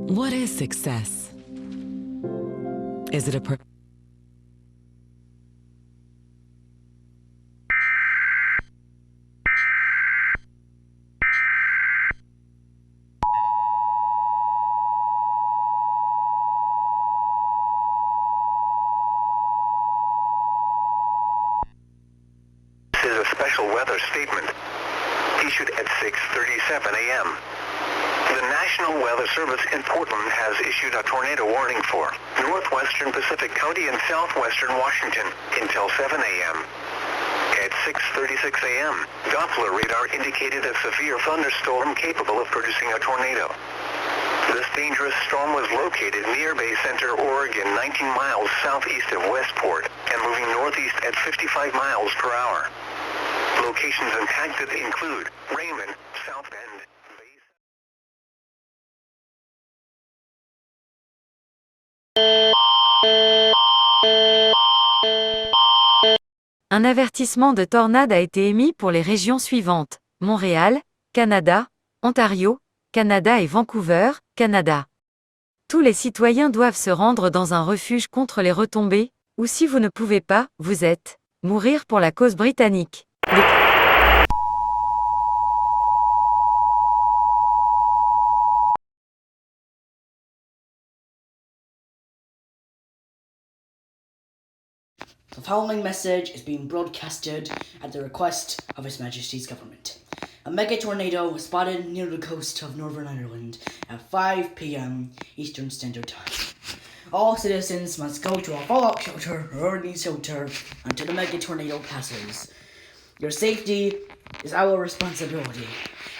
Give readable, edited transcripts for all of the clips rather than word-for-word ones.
What is success? Is it a This is a special weather statement issued at 6:37 a.m. The National Weather Service in Portland has issued a tornado warning for northwestern Pacific County and southwestern Washington until 7 a.m. At 6:36 a.m., Doppler radar indicated a severe thunderstorm capable of producing a tornado. This dangerous storm was located near Bay Center, Oregon, 19 miles southeast of Westport, and moving northeast at 55 miles per hour. Locations impacted include Raymond, South Bend, Un avertissement de tornade a été émis pour les régions suivantes: Montréal, Canada, Ontario, Canada et Vancouver, Canada. Tous les citoyens doivent se rendre dans un refuge contre les retombées, ou si vous ne pouvez pas, vous êtes mourir pour la cause britannique. The following message is being broadcasted at the request of His Majesty's government. A megatornado was spotted near the coast of Northern Ireland at 5 p.m. Eastern Standard Time. All citizens must go to a fallout shelter or early shelter until the megatornado passes. Your safety is our responsibility,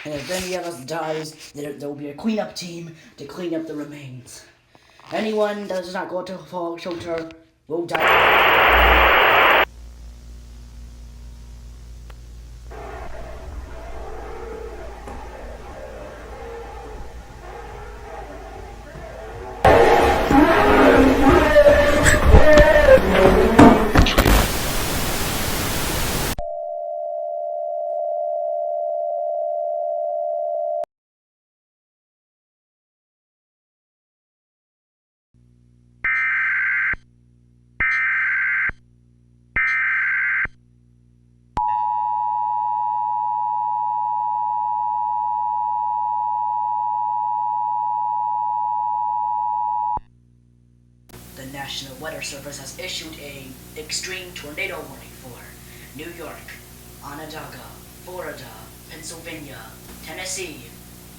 and if any of us dies, there will be a cleanup team to clean up the remains. Anyone that does not go to a fallout shelter will die. The National Weather Service has issued an extreme tornado warning for New York, Onondaga, Florida, Pennsylvania, Tennessee,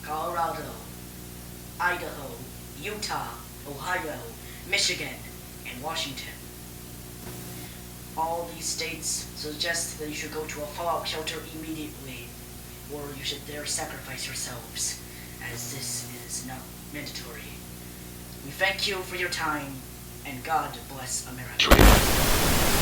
Colorado, Idaho, Utah, Ohio, Michigan, and Washington. All these states suggest that you should go to a fallout shelter immediately, or you should dare sacrifice yourselves, as this is not mandatory. We thank you for your time, and God bless America.